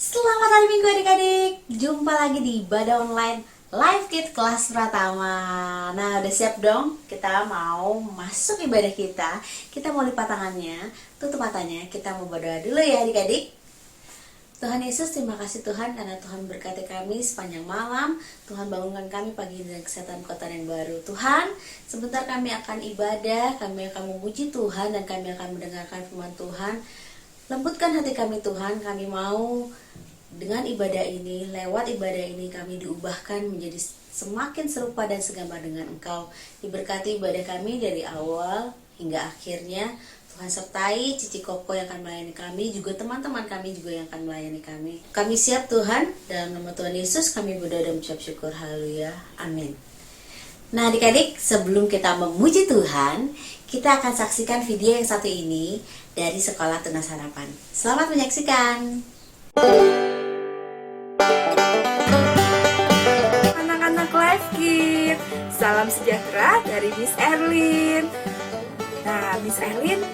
Selamat hari Minggu adik-adik. Jumpa lagi di Ibadah Online Live Kid kelas Pratama. Nah, udah siap dong? Kita mau masuk ibadah kita. Kita mau lipat tangannya, tutup matanya. Kita mau berdoa dulu ya adik-adik. Tuhan Yesus, terima kasih Tuhan karena Tuhan berkati kami sepanjang malam. Tuhan bangunkan kami pagi dengan kesehatan kota yang baru. Tuhan, sebentar kami akan ibadah, kami akan memuji Tuhan dan kami akan mendengarkan firman Tuhan. Lembutkan hati kami Tuhan, kami mau dengan ibadah ini, lewat ibadah ini kami diubahkan menjadi semakin serupa dan segambar dengan Engkau. Diberkati ibadah kami dari awal hingga akhirnya. Tuhan sertai Cici Koko yang akan melayani kami, juga teman-teman kami juga yang akan melayani kami. Kami siap Tuhan, dalam nama Tuhan Yesus kami berdoa dan mengucap syukur. Haleluya, amin. Nah adik-adik, sebelum kita memuji Tuhan, kita akan saksikan video yang satu ini dari Sekolah Tunas Harapan. Selamat menyaksikan. Anak-anak Live Kid, salam sejahtera dari Miss Erlin. Nah, Miss Erlin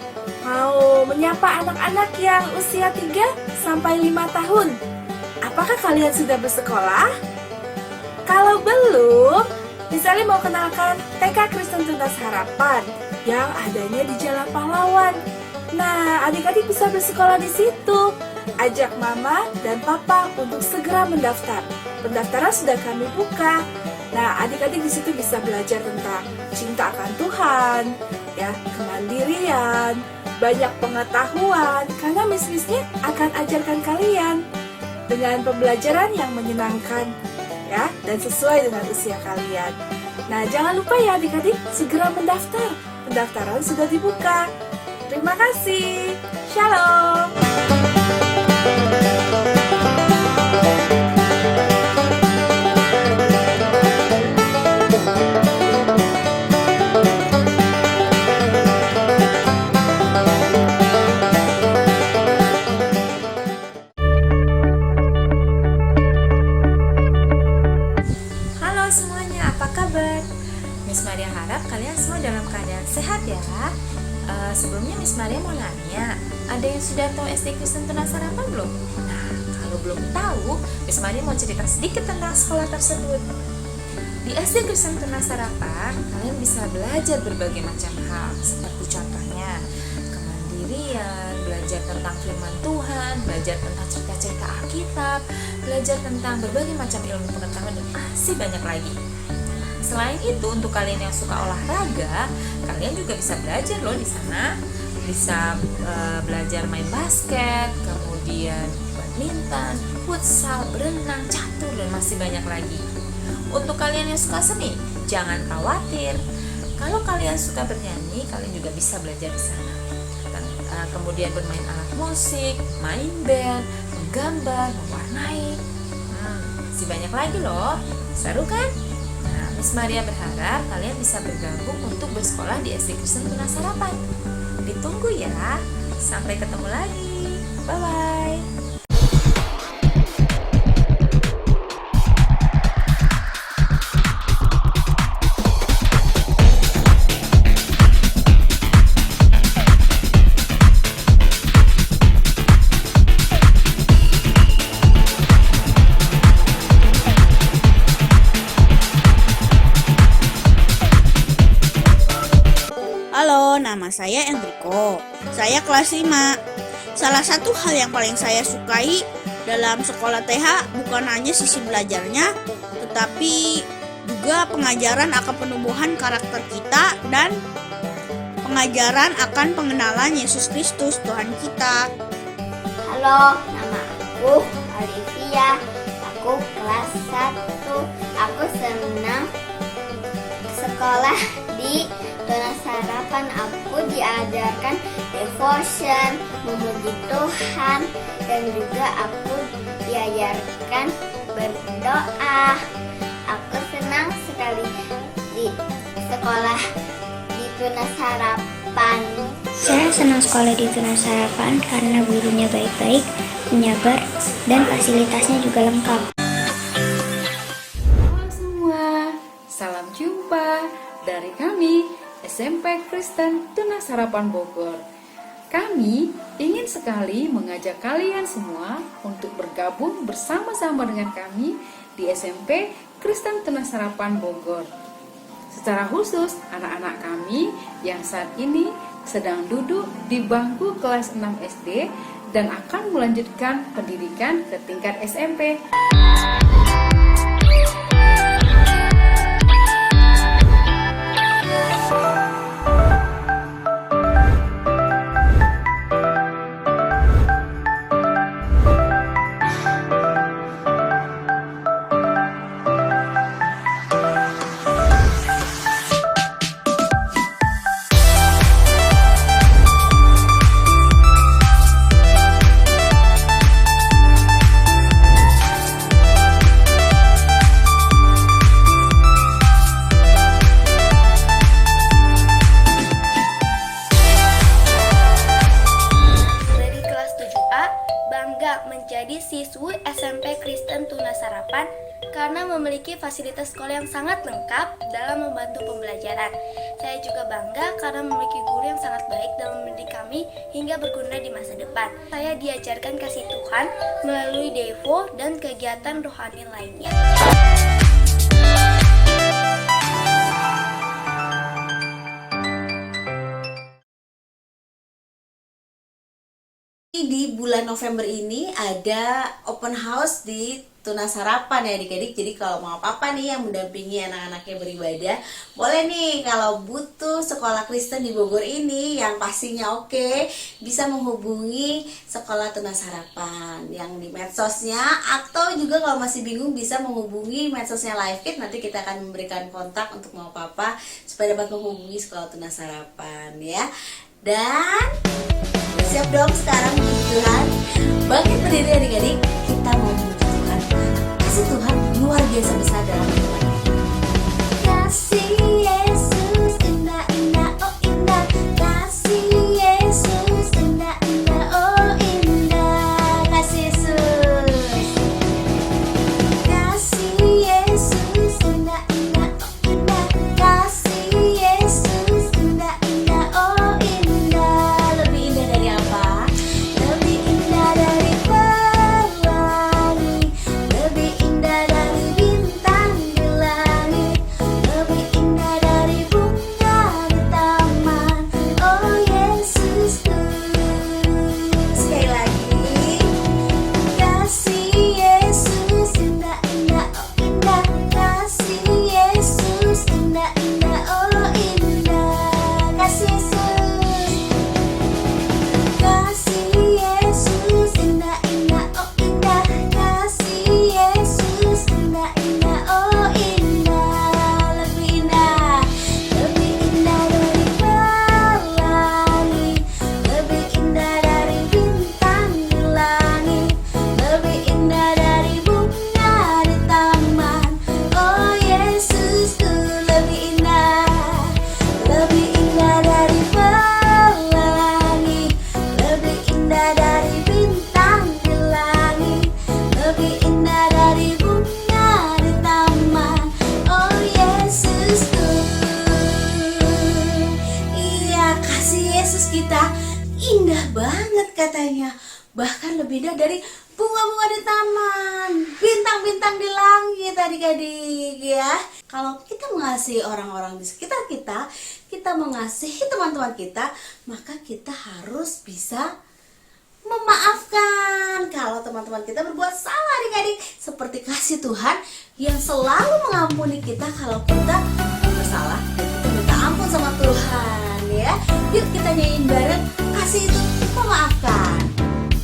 mau menyapa anak-anak yang usia 3 sampai 5 tahun. Apakah kalian sudah bersekolah? Kalau belum, Miss Erlin mau kenalkan TK Kristen Tunas Harapan yang adanya di Jalan Pahlawan. Nah, adik-adik bisa bersekolah di situ. Ajak mama dan papa untuk segera mendaftar. Pendaftaran sudah kami buka. Nah, adik-adik di situ bisa belajar tentang cinta akan Tuhan, ya, kemandirian, banyak pengetahuan, karena miss-missnya akan ajarkan kalian dengan pembelajaran yang menyenangkan, ya, dan sesuai dengan usia kalian. Nah, jangan lupa ya adik-adik, segera mendaftar. Pendaftaran sudah dibuka. Terima kasih. Shalom. Halo semuanya, apa kabar? Miss Maria harap kalian semua dalam keadaan sehat ya. Sebelumnya Miss Maria mau nanya, ada yang sudah tahu SD Kristen Tunas Harapan belum? Nah, kalau belum tahu, Miss Maria mau cerita sedikit tentang sekolah tersebut. Di SD Kristen Tunas Harapan, kalian bisa belajar berbagai macam hal, seperti contohnya kemandirian, belajar tentang firman Tuhan, belajar tentang cerita-cerita Alkitab, belajar tentang berbagai macam ilmu pengetahuan, dan masih banyak lagi. Selain itu, untuk kalian yang suka olahraga, kalian juga bisa belajar loh di sana. Bisa belajar main basket, kemudian badminton, futsal, berenang, catur, dan masih banyak lagi. Untuk kalian yang suka seni, jangan khawatir. Kalau kalian suka bernyanyi, kalian juga bisa belajar di sana. Kemudian bermain alat musik, main band, menggambar, mewarnai, masih banyak lagi loh. Seru kan? Nah, Miss Maria berharap kalian bisa bergabung untuk bersekolah di SD Kristen Tunas Harapan. Ditunggu ya. Sampai ketemu lagi. Bye-bye. Halo, nama saya Enrico. Saya kelas 5. Salah satu hal yang paling saya sukai dalam sekolah TH bukan hanya sisi belajarnya, tetapi juga pengajaran akan penumbuhan karakter kita dan pengajaran akan pengenalan Yesus Kristus Tuhan kita. Halo, nama aku Olivia. Aku kelas 1. Aku senang sekolah di Tunas Harapan. Aku diajarkan devotion, memuji Tuhan, dan juga aku diajarkan berdoa. Aku senang sekali di sekolah di Tunas Harapan. Saya senang sekolah di Tunas Harapan karena gurunya baik-baik, menyabar, dan fasilitasnya juga lengkap. Halo semua, salam jumpa dari kami SMP Kristen Tunas Harapan Bogor. Kami ingin sekali mengajak kalian semua untuk bergabung bersama-sama dengan kami di SMP Kristen Tunas Harapan Bogor. Secara khusus, anak-anak kami yang saat ini sedang duduk di bangku kelas 6 SD dan akan melanjutkan pendidikan ke tingkat SMP. Dari kelas 7A, bangga menjadi siswi SMP Kristen Tunas Harapan karena memiliki fasilitas sekolah yang sangat lengkap dalam membantu pembelajaran. Saya juga bangga karena memiliki guru yang sangat baik dalam mendidik kami hingga berguna di masa depan. Saya diajarkan kasih Tuhan melalui Devo dan kegiatan rohani lainnya. Di bulan November ini ada open house di Tunas Harapan ya adik-adik. Jadi kalau mau apa-apa nih yang mendampingi anak-anaknya beribadah, boleh nih kalau butuh sekolah Kristen di Bogor ini yang pastinya oke, bisa menghubungi sekolah Tunas Harapan yang di medsosnya, atau juga kalau masih bingung bisa menghubungi medsosnya LiveKit. Nanti kita akan memberikan kontak untuk mau apa-apa supaya dapat menghubungi sekolah Tunas Harapan ya. Dan siap dong sekarang puji Tuhan. Bangkit berdiri adik-adik, kita mau memuji Tuhan. Kasih Tuhan luar biasa besar dalam hidup kita. Kasih Yesus indah indah oh indah. Kasih Yesus indah indah oh indah. Kasih Yesus. Kasih Yesus indah indah oh indah. Kasih Yesus indah indah oh indah. Lebih indah dari apa? Lebih indah dari pelangi, lebih indah dari bintang di langit, lebih indah dari bunga di taman. Oh Yesusku. Sekali lagi. Kasih Yesus indah indah oh indah. Kasih Yesus indah indah oh indah. Kasih Yesus. Kasih Yesus indah indah oh indah. Kasih Yesus indah indah oh indah. Lebih indah dari pelangi, lebih indah dari bintang di langit, lebih indah dari bunga di taman. Oh Yesusku, lebih indah dari pelangi, lebih indah dari bintang di langit, lebih indah dari bunga di taman. Oh Yesusku. Iya, kasih Yesus kita indah banget katanya. Bahkan lebih indah dari bunga-bunga di taman, bintang-bintang di langit adik-adik ya. Kalau kita mengasihi orang-orang di sekitar kita, kita mengasihi teman-teman kita, maka kita harus bisa memaafkan kalau teman-teman kita berbuat salah adik-adik. Seperti kasih Tuhan yang selalu mengampuni kita kalau kita bersalah dan kita minta ampun sama Tuhan ya. Yuk kita nyanyiin bareng, kasih itu memaafkan.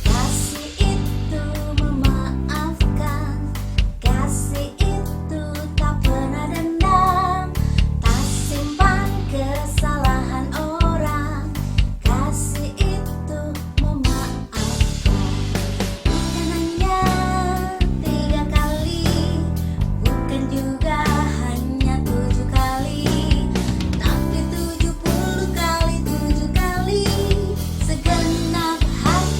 Kasih itu memaafkan, kasih itu tak pernah dendam, tak simpan kesalahan orang. Kasih itu memaafkan. Bukan hanya 3 kali, bukan juga hanya 7 kali, tapi 70 kali 7 kali. Segenap hati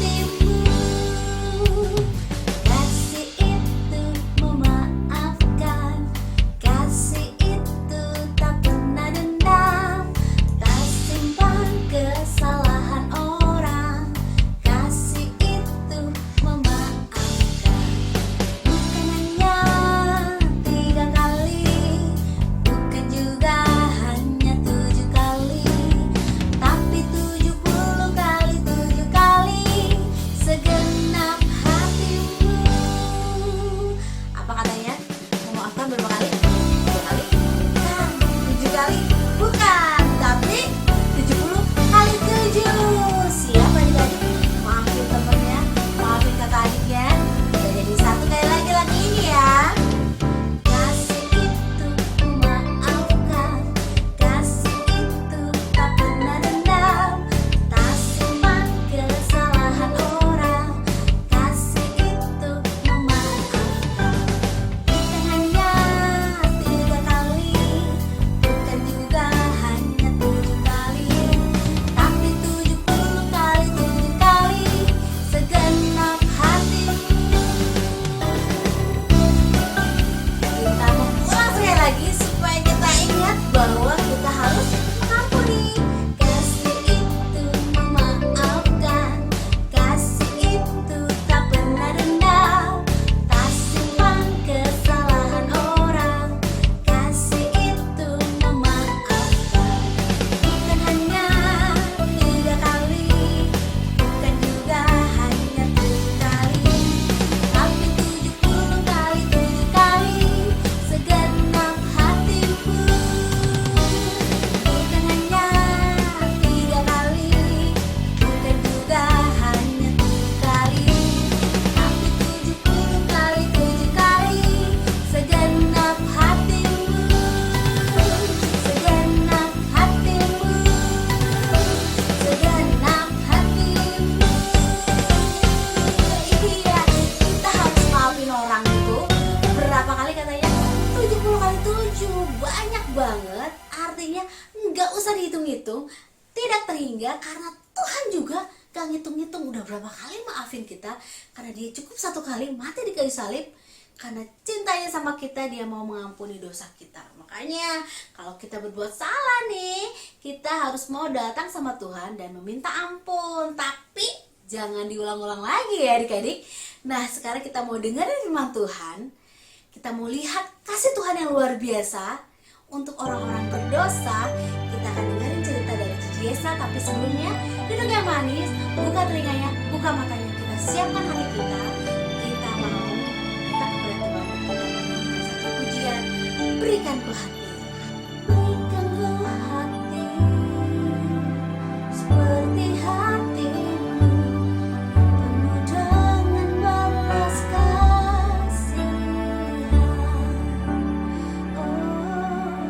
sehingga karena Tuhan juga gak ngitung-ngitung udah berapa kali maafin kita, karena dia cukup satu kali mati di kayu salib. Karena cintanya sama kita, dia mau mengampuni dosa kita. Makanya kalau kita berbuat salah nih, kita harus mau datang sama Tuhan dan meminta ampun. Tapi jangan diulang-ulang lagi ya adik-adik. Nah sekarang kita mau dengerin firman Tuhan. Kita mau lihat kasih Tuhan yang luar biasa untuk orang-orang berdosa. Kita akan dengerin cerita dari Cici Yesa. Tapi sebelumnya, duduk yang manis, buka telinganya, buka matanya. Kita siapkan hati kita. Kita mau minta kepada Tuhan. Kita menyanyikan satu pujian. Berikan ku hati. Berikan ku hati seperti hatimu, penuh dengan balas kasihan. Oh,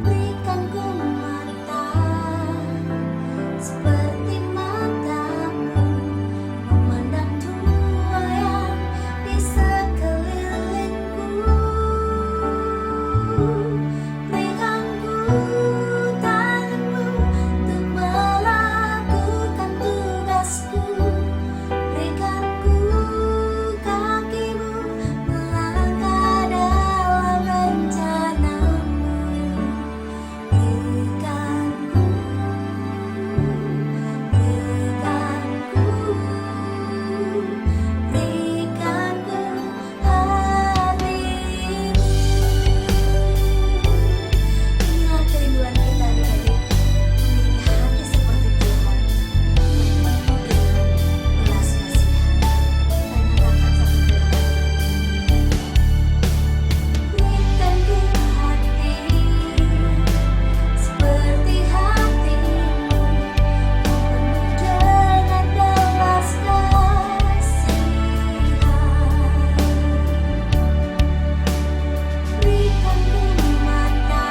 berikan ku mata seperti matamu, memandang tua yang di sekelilingku. Berikan ku tanganmu untuk melakukan tugasku. Berikan ku kakimu melangkah dalam rencanamu. Berikan ku hatimu. Ingat kerinduan kita adik-adik, memiliki hati seperti Tuhan, penuh dengan belas kasihan. Kita nyatakan satu firman. Berikan ku hati seperti hatimu, penuh dengan belas kasihan. Berikan ku mata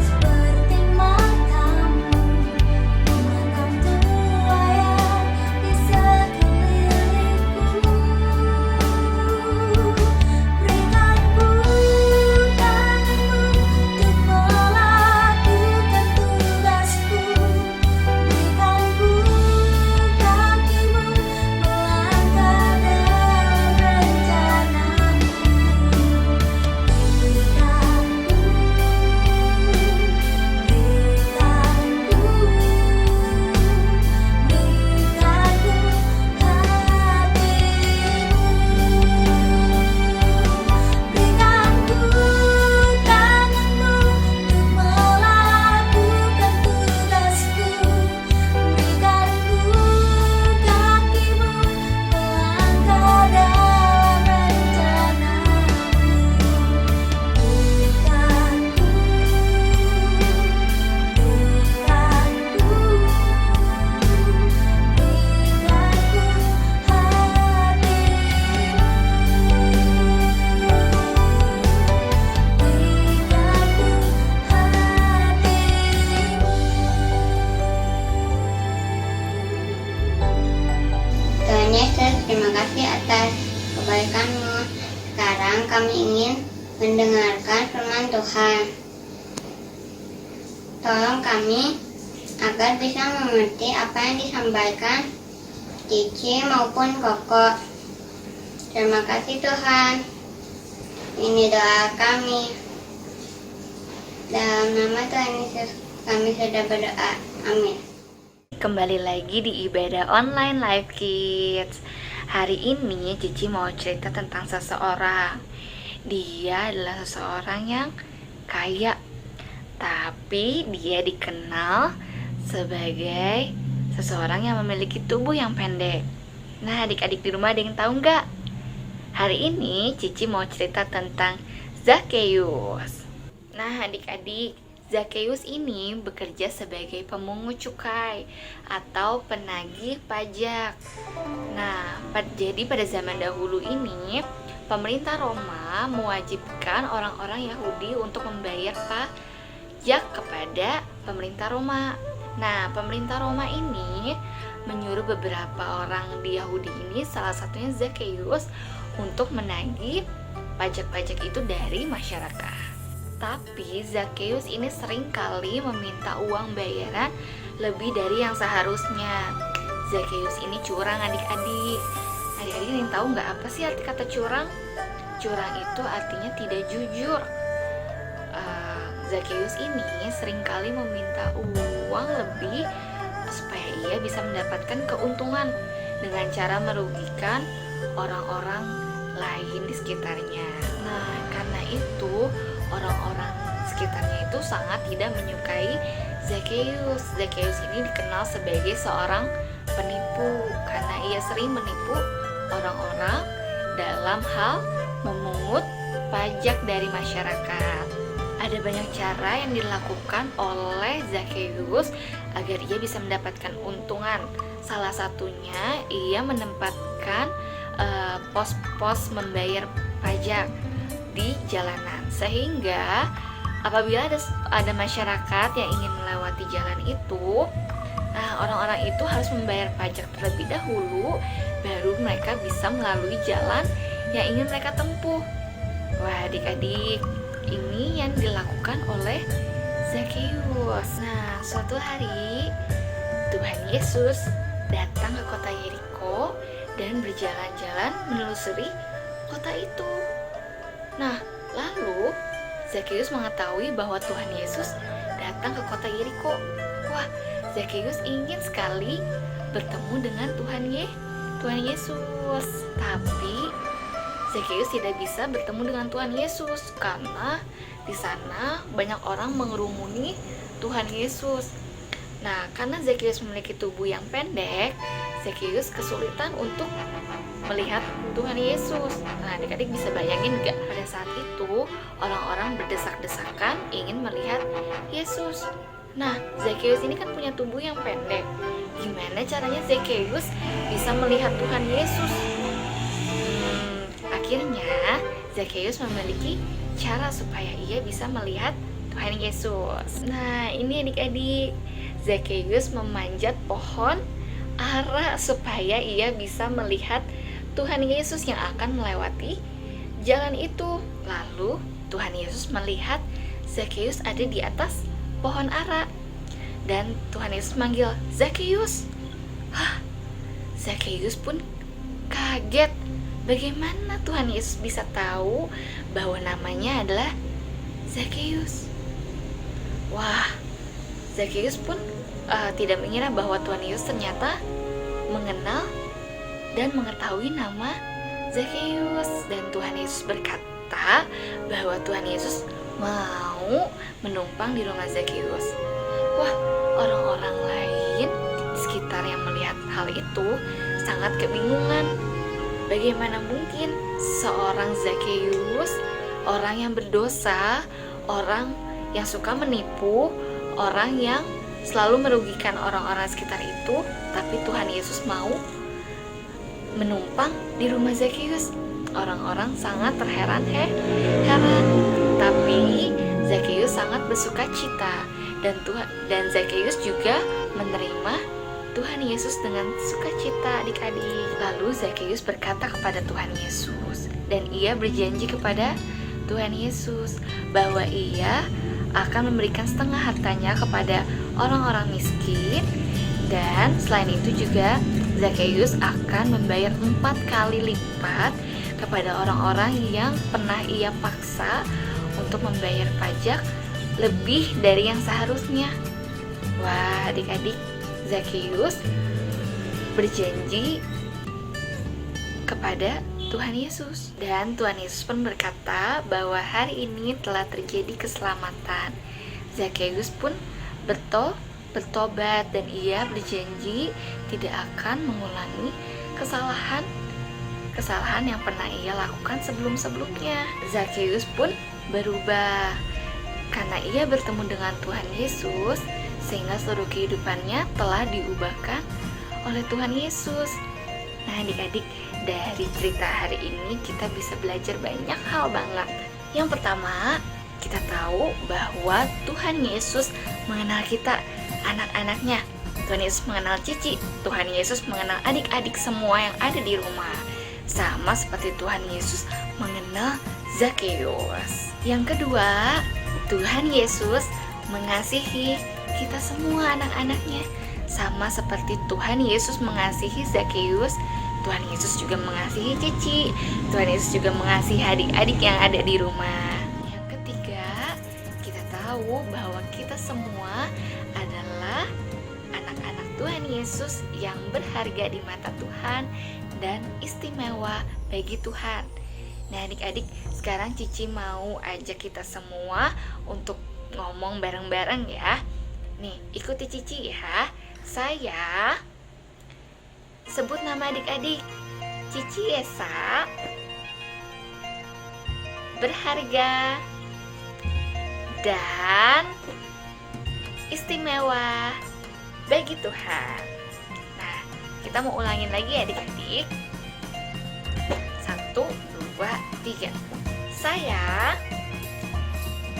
seperti matamu, memandang tua yang di sekelilingku. Berikan ku tanganmu untuk melakukan tugasku. Berikan ku kakimu melangkah dalam rencanamu. Tuhan Yesus, terima kasih atas kebaikan-Mu. Sekarang kami ingin mendengarkan firman Tuhan. Tolong kami agar bisa mengerti apa yang disampaikan Cici maupun Koko. Terima kasih Tuhan. Ini doa kami. Dalam nama Tuhan Yesus kami sudah berdoa. Amin. Kembali lagi di ibadah online Live Kids. Hari ini Cici mau cerita tentang seseorang. Dia adalah seseorang yang kaya, tapi dia dikenal sebagai seseorang yang memiliki tubuh yang pendek. Nah, adik-adik di rumah ada yang tahu nggak? Hari ini Cici mau cerita tentang Zakheus. Nah, adik-adik, Zakheus ini bekerja sebagai pemungut cukai atau penagih pajak. Nah, jadi pada zaman dahulu ini, pemerintah Roma mewajibkan orang-orang Yahudi untuk membayar pajak kepada pemerintah Roma. Nah, pemerintah Roma ini menyuruh beberapa orang di Yahudi ini, salah satunya Zakheus, untuk menagih pajak-pajak itu dari masyarakat. Tapi Zakheus ini sering kali meminta uang bayaran lebih dari yang seharusnya. Zakheus ini curang adik-adik. Adik-adik yang tahu nggak apa sih arti kata curang? Curang itu artinya tidak jujur. Zakheus ini seringkali meminta uang lebih supaya ia bisa mendapatkan keuntungan dengan cara merugikan orang-orang lain di sekitarnya. Nah, karena itu orang-orang sekitarnya itu sangat tidak menyukai Zakheus. Zakheus ini dikenal sebagai seorang penipu karena ia sering menipu orang-orang dalam hal memungut pajak dari masyarakat. Ada banyak cara yang dilakukan oleh Zakheus agar ia bisa mendapatkan untungan. Salah satunya ia menempatkan pos-pos membayar pajak di jalanan, sehingga apabila ada masyarakat yang ingin melewati jalan itu, orang-orang itu harus membayar pajak terlebih dahulu, baru mereka bisa melalui jalan yang ingin mereka tempuh. Wah, adik-adik, ini yang dilakukan oleh Zakheus. Nah, suatu hari Tuhan Yesus datang ke kota Yeriko dan berjalan-jalan menelusuri kota itu. Nah, lalu Zakheus mengetahui bahwa Tuhan Yesus datang ke kota Yeriko. Wah, Zakheus ingin sekali bertemu dengan Tuhan Yesus. Tapi Zakheus tidak bisa bertemu dengan Tuhan Yesus karena di sana banyak orang mengerumuni Tuhan Yesus. Nah, karena Zakheus memiliki tubuh yang pendek, Zakheus kesulitan untuk melihat Tuhan Yesus. Nah, adik-adik bisa bayangin gak? Pada saat itu, orang-orang berdesak-desakan ingin melihat Yesus. Nah, Zakheus ini kan punya tubuh yang pendek. Gimana caranya Zakheus bisa melihat Tuhan Yesus? Akhirnya, Zakheus memiliki cara supaya ia bisa melihat Tuhan Yesus. Nah, ini adik-adik, Zakheus memanjat pohon ara supaya ia bisa melihat Tuhan Yesus yang akan melewati jalan itu. Lalu, Tuhan Yesus melihat Zakheus ada di atas pohon ara. Dan Tuhan Yesus manggil, "Zakheus." Zakheus pun kaget. Bagaimana Tuhan Yesus bisa tahu bahwa namanya adalah Zakheus? Wah, Zakheus pun tidak mengira bahwa Tuhan Yesus ternyata mengenal dan mengetahui nama Zakheus. Dan Tuhan Yesus berkata bahwa Tuhan Yesus mau menumpang di rumah Zakheus. Wah, orang-orang lain di sekitar yang melihat hal itu sangat kebingungan. Bagaimana mungkin seorang Zakheus, orang yang berdosa, orang yang suka menipu, orang yang selalu merugikan orang-orang sekitar itu, tapi Tuhan Yesus mau menumpang di rumah Zakheus? Orang-orang sangat terheran, tapi Zakheus sangat bersuka cita, dan Zakheus juga menerima Tuhan Yesus dengan sukacita, adik-adik. Lalu Zakheus berkata kepada Tuhan Yesus, dan ia berjanji kepada Tuhan Yesus bahwa ia akan memberikan setengah hartanya kepada orang-orang miskin, dan selain itu juga Zakheus akan membayar 4 kali lipat kepada orang-orang yang pernah ia paksa untuk membayar pajak lebih dari yang seharusnya. Wah, adik-adik, Zakheus berjanji kepada Tuhan Yesus, dan Tuhan Yesus pun berkata bahwa hari ini telah terjadi keselamatan. Zakheus pun bertobat, dan ia berjanji tidak akan mengulangi kesalahan yang pernah ia lakukan sebelum-sebelumnya. Zakheus pun berubah karena ia bertemu dengan Tuhan Yesus, sehingga seluruh kehidupannya telah diubahkan oleh Tuhan Yesus. Nah, adik-adik, dari cerita hari ini kita bisa belajar banyak hal banget. Yang pertama, kita tahu bahwa Tuhan Yesus mengenal kita, anak-anaknya. Tuhan Yesus mengenal Cici, Tuhan Yesus mengenal adik-adik semua yang ada di rumah. Sama seperti Tuhan Yesus mengenal Zakheus. Yang kedua, Tuhan Yesus mengasihi kita semua anak-anaknya. Sama seperti Tuhan Yesus mengasihi Zakheus, Tuhan Yesus juga mengasihi Cici, Tuhan Yesus juga mengasihi adik-adik yang ada di rumah. Yang ketiga, kita tahu bahwa kita semua adalah anak-anak Tuhan Yesus yang berharga di mata Tuhan dan istimewa bagi Tuhan. Nah adik-adik, sekarang Cici mau ajak kita semua untuk ngomong bareng-bareng ya. Nih, ikuti Cici ya. Saya sebut nama adik-adik. Cici Esa berharga dan istimewa bagi Tuhan. Nah, kita mau ulangin lagi ya adik-adik. 1, 2, 3. Saya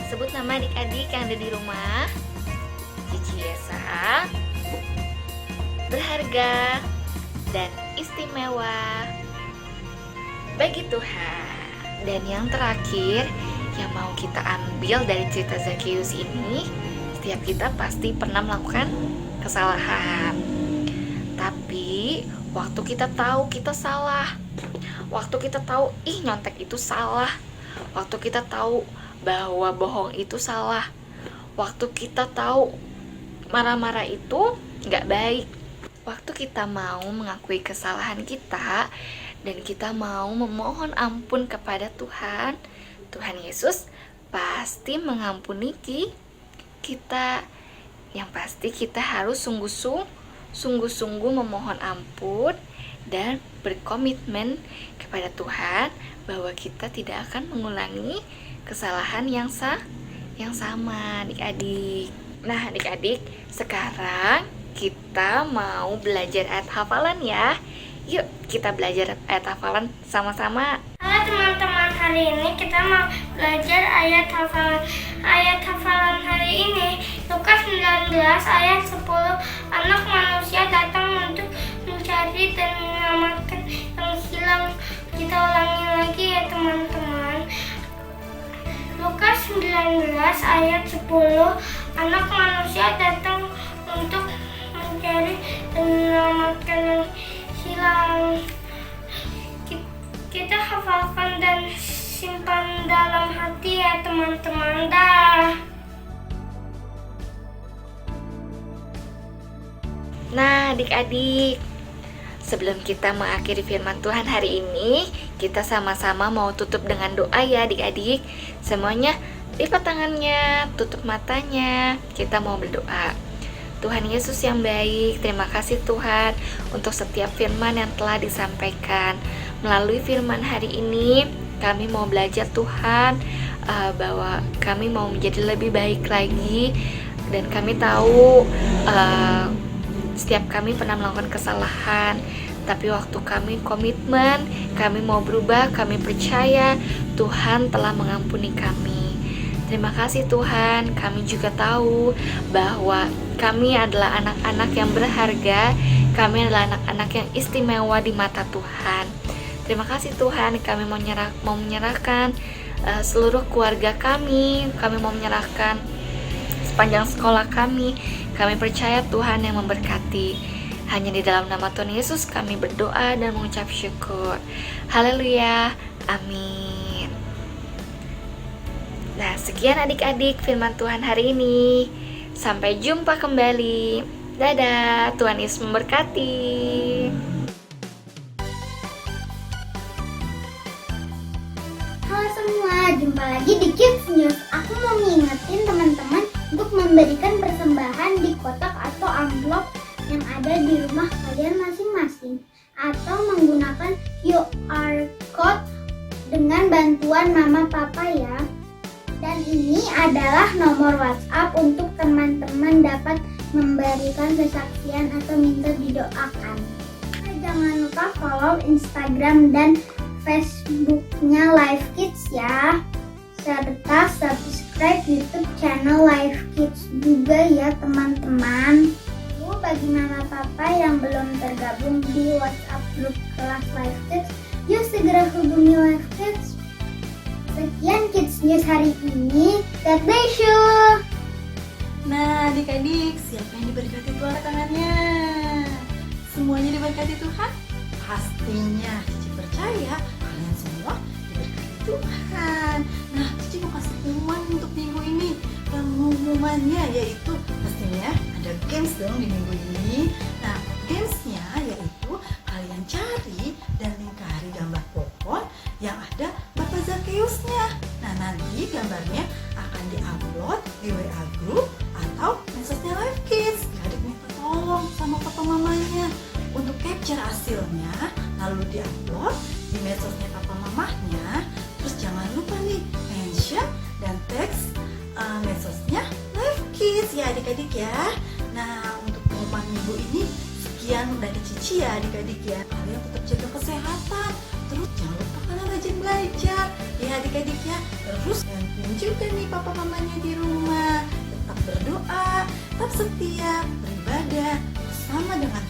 sebut nama adik-adik yang ada di rumah. Cici Esa berharga dan istimewa bagi Tuhan. Dan yang terakhir yang mau kita ambil dari cerita Zakheus ini, setiap kita pasti pernah melakukan kesalahan. Tapi waktu kita tahu kita salah, waktu kita tahu nyontek itu salah, waktu kita tahu bahwa bohong itu salah, waktu kita tahu marah-marah itu nggak baik, waktu kita mau mengakui kesalahan kita dan kita mau memohon ampun kepada Tuhan, Tuhan Yesus pasti mengampuni kita. Yang pasti kita harus sungguh-sungguh memohon ampun dan berkomitmen kepada Tuhan bahwa kita tidak akan mengulangi kesalahan yang sama adik-adik. Nah adik-adik, sekarang kita mau belajar ayat hafalan ya. Yuk kita belajar ayat hafalan sama-sama. Halo teman-teman, hari ini kita mau belajar ayat hafalan. Ayat hafalan hari ini Lukas 19 ayat 10. Anak manusia datang untuk mencari dan menyelamatkan yang hilang. Kita ulangi lagi ya teman-teman. Lukas 19 ayat 10. Anak manusia datang untuk mencari dan menyelamatkan yang hilang. Kita hafalkan dan simpan dalam hati ya teman-teman. Dah. Nah adik-adik, sebelum kita mengakhiri firman Tuhan hari ini, kita sama-sama mau tutup dengan doa ya adik-adik. Semuanya lipat tangannya, tutup matanya, kita mau berdoa. Tuhan Yesus yang baik, terima kasih Tuhan untuk setiap firman yang telah disampaikan. Melalui firman hari ini, kami mau belajar Tuhan, bahwa kami mau menjadi lebih baik lagi. Dan kami tahu setiap kami pernah melakukan kesalahan, tapi waktu kami komitmen, kami mau berubah, kami percaya Tuhan telah mengampuni kami. Terima kasih Tuhan, kami juga tahu bahwa kami adalah anak-anak yang berharga, kami adalah anak-anak yang istimewa di mata Tuhan. Terima kasih Tuhan, kami mau menyerahkan seluruh keluarga kami mau menyerahkan sepanjang sekolah kami percaya Tuhan yang memberkati. Hanya di dalam nama Tuhan Yesus kami berdoa dan mengucap syukur. Haleluya, amin. Nah, sekian adik-adik firman Tuhan hari ini. Sampai jumpa kembali. Dadah, Tuhan Yesus memberkati. Halo semua, jumpa lagi di Kids News. Aku mau ngingetin teman-teman untuk memberikan persembahan di kotak atau amplop yang ada di rumah kalian masing-masing, atau menggunakan QR code dengan bantuan mama papa ya. Dan ini adalah nomor WhatsApp untuk teman-teman dapat memberikan kesaksian atau minta didoakan. Jangan lupa follow Instagram dan Facebooknya Live Kids ya, serta subscribe YouTube channel Live Kids juga ya teman-teman. Bagi mama papa yang belum tergabung di WhatsApp grup kelas Live Kids, yuk segera hubungi Live Kids Sekian Kids News hari ini. God bless you. Nah, adik-adik, siapa yang diberkati Tuhan tangannya? Semuanya diberkati Tuhan? Pastinya, Cici percaya kalian semua diberkati Tuhan. Nah, Cici mau kasih pengumuman untuk minggu ini. Pengumumannya yaitu pastinya ada games dong di minggu ini. Nah, gamesnya yaitu kalian cari dan lingkari gambar pohon yang ada Bapak Zakeusnya. Nah, nanti gambarnya akan diupload di WA group atau medsosnya Live Kids. Adik minta tolong sama papa mamanya untuk capture hasilnya, lalu diupload di medsosnya papa mamahnya. Terus jangan lupa nih mention dan teks medsosnya Live Kids ya adik-adik ya. Nah, untuk pengumuman minggu ini sekian dari Cici ya adik-adik ya. Kalian tetap jaga kesehatan. Terus jangan lupa kalian rajin belajar ya adik-adik ya. Terus bantuin juga nih papa mamanya di rumah. Tetap berdoa, tetap setia, beribadah bersama dengan